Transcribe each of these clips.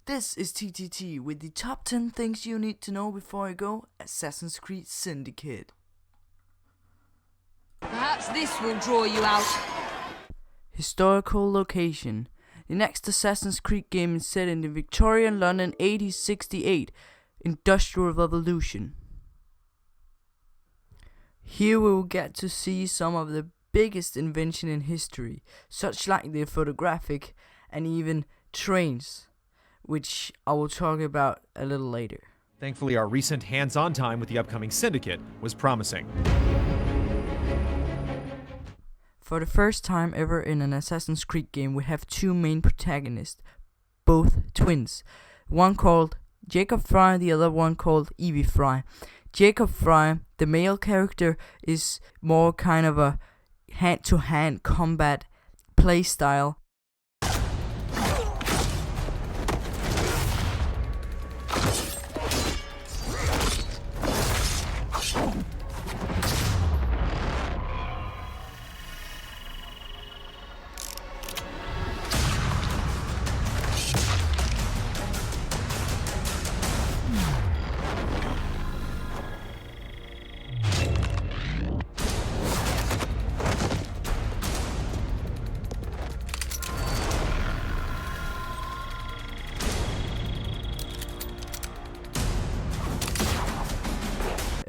This is TTT with the top 10 things you need to know before you go Assassin's Creed Syndicate. Perhaps this will draw you out. Historical location. The next Assassin's Creed game is set in the Victorian London 1868 Industrial Revolution. Here we will get to see some of the biggest invention in history, such like the photographic and even trains, which I will talk about a little later. Thankfully, our recent hands-on time with the upcoming Syndicate was promising. For the first time ever in an Assassin's Creed game, we have two main protagonists, both twins. One called Jacob Fry, the other one called Evie Fry. Jacob Fry, the male character, is more kind of a hand-to-hand combat playstyle.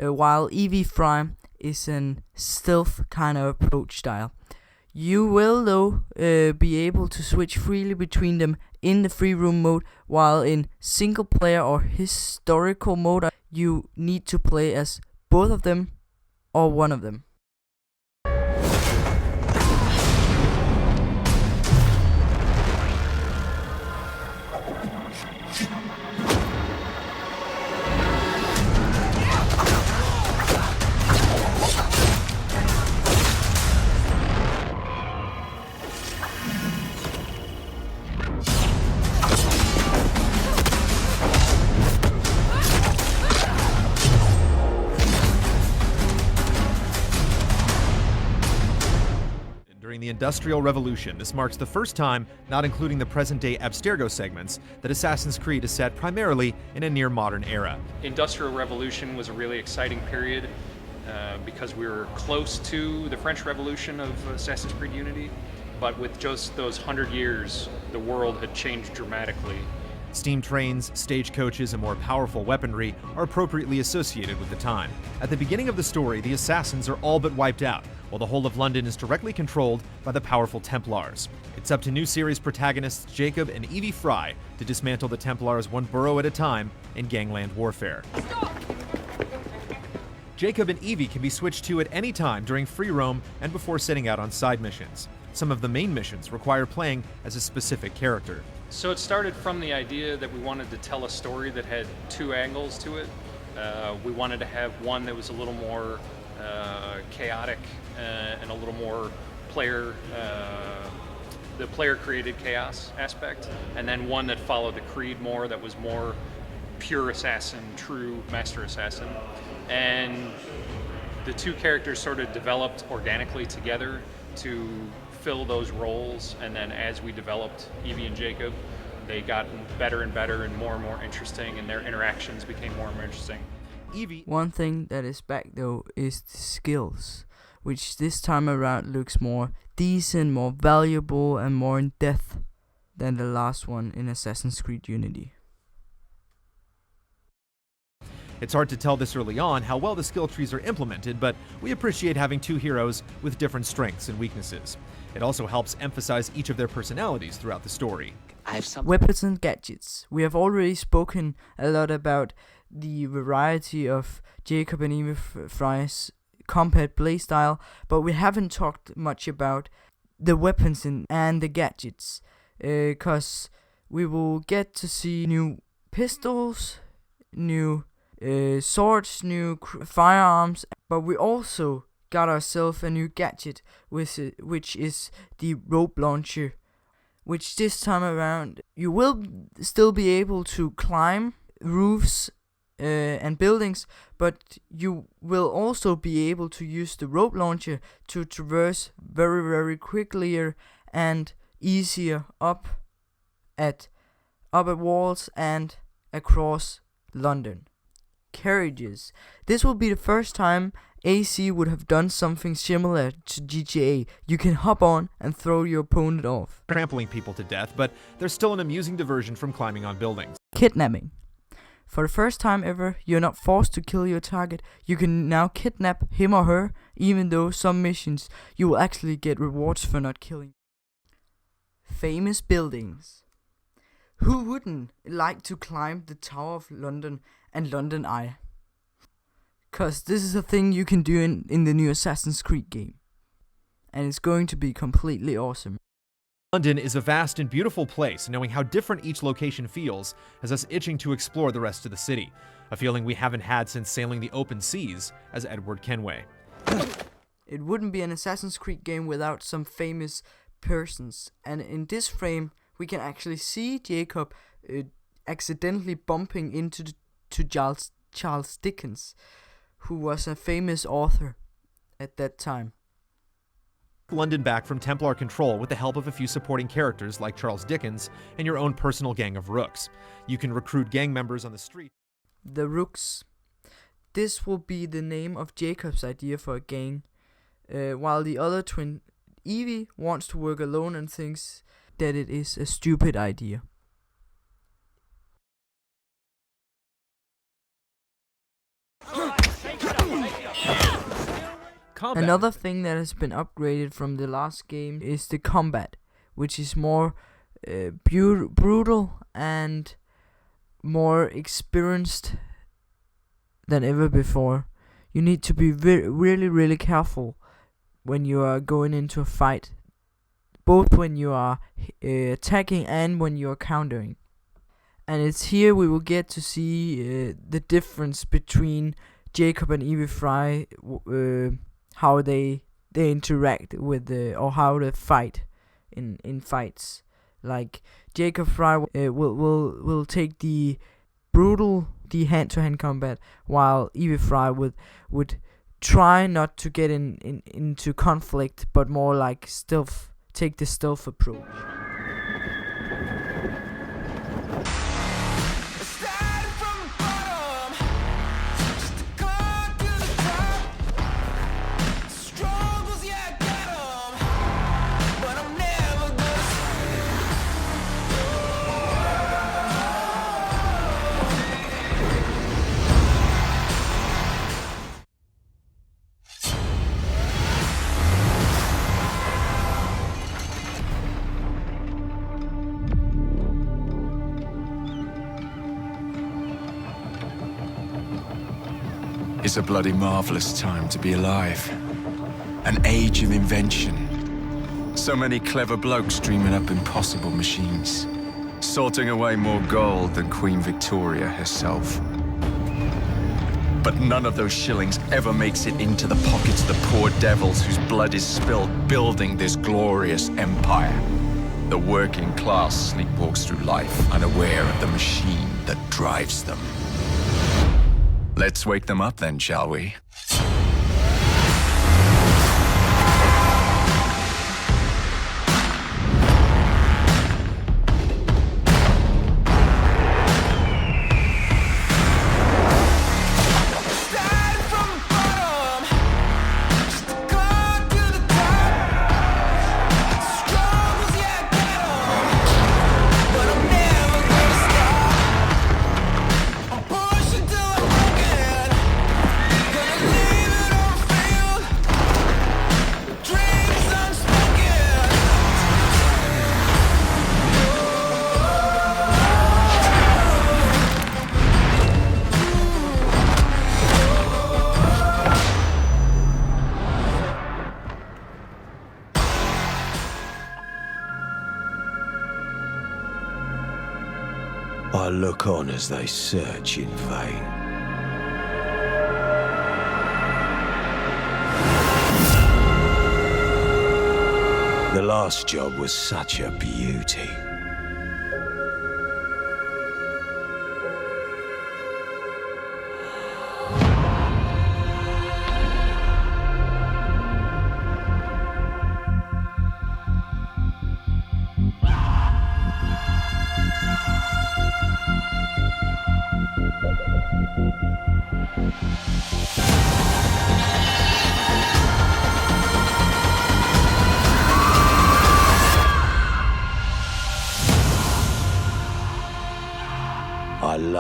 While Evie Fry is an stealth kind of approach style. You will though be able to switch freely between them in the free roam mode, while in single player or historical mode you need to play as both of them or one of them. During the Industrial Revolution, this marks the first time, not including the present-day Abstergo segments, that Assassin's Creed is set primarily in a near-modern era. Industrial Revolution was a really exciting period because we were close to the French Revolution of Assassin's Creed Unity, but with just those 100 years, the world had changed dramatically. Steam trains, stagecoaches, and more powerful weaponry are appropriately associated with the time. At the beginning of the story, the assassins are all but wiped out, while the whole of London is directly controlled by the powerful Templars. It's up to new series protagonists Jacob and Evie Fry to dismantle the Templars one borough at a time in gangland warfare. Stop! Jacob and Evie can be switched to at any time during free roam and before setting out on side missions. Some of the main missions require playing as a specific character. So it started from the idea that we wanted to tell a story that had two angles to it. We wanted to have one that was a little more chaotic and a little more the player-created chaos aspect, and then one that followed the Creed more, that was more pure assassin, true master assassin. And the two characters sort of developed organically together to fill those roles, and then as we developed Evie and Jacob, they got better and better and more interesting, and their interactions became more and more interesting. One thing that is back though is the skills, which this time around looks more decent, more valuable, and more in depth than the last one in Assassin's Creed Unity. It's hard to tell this early on how well the skill trees are implemented, but we appreciate having two heroes with different strengths and weaknesses. It also helps emphasize each of their personalities throughout the story. Weapons and gadgets. We have already spoken a lot about the variety of Jacob and Evie Fry's combat playstyle, but we haven't talked much about the weapons and the gadgets, because we will get to see new pistols, new swords, new firearms, but we also got ourselves a new gadget, which is the rope launcher, which this time around you will still be able to climb roofs and buildings, but you will also be able to use the rope launcher to traverse very quickly and easier up at up at walls and across London. Carriages. This will be the first time AC would have done something similar to GTA. You can hop on and throw your opponent off. Trampling people to death, but there's still an amusing diversion from climbing on buildings. Kidnapping. For the first time ever, you're not forced to kill your target. You can now kidnap him or her, even though some missions you will actually get rewards for not killing. Famous buildings. Who wouldn't like to climb the Tower of London and London Eye? Cause this is a thing you can do in the new Assassin's Creed game. And it's going to be completely awesome. London is a vast and beautiful place, knowing how different each location feels has us itching to explore the rest of the city, a feeling we haven't had since sailing the open seas as Edward Kenway. It wouldn't be an Assassin's Creed game without some famous persons, and in this frame we can actually see Jacob accidentally bumping into Charles Dickens, who was a famous author at that time. London back from Templar control with the help of a few supporting characters like Charles Dickens and your own personal gang of rooks. You can recruit gang members on the street. The Rooks. This will be the name of Jacob's idea for a gang, while the other twin, Evie, wants to work alone and thinks that it is a stupid idea. Combat. Another thing that has been upgraded from the last game is the combat, which is more brutal and more experienced than ever before. You need to be really careful when you are going into a fight, both when you are attacking and when you are countering. And it's here we will get to see the difference between Jacob and Evie Fry, how they interact with or how they fight in fights. Like Jacob Fry will take the brutal, the hand-to-hand combat, while Evie Fry would try not to get into conflict, but more like stealth, take the stealth approach. It's a bloody marvelous time to be alive. An age of invention. So many clever blokes dreaming up impossible machines, sorting away more gold than Queen Victoria herself. But none of those shillings ever makes it into the pockets of the poor devils whose blood is spilled building this glorious empire. The working class sleepwalks through life, unaware of the machine that drives them. Let's wake them up then, shall we? I look on as they search in vain. The last job was such a beauty.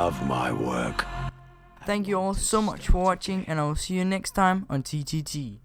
love my work. Thank you all so much for watching, and I will see you next time on TTT.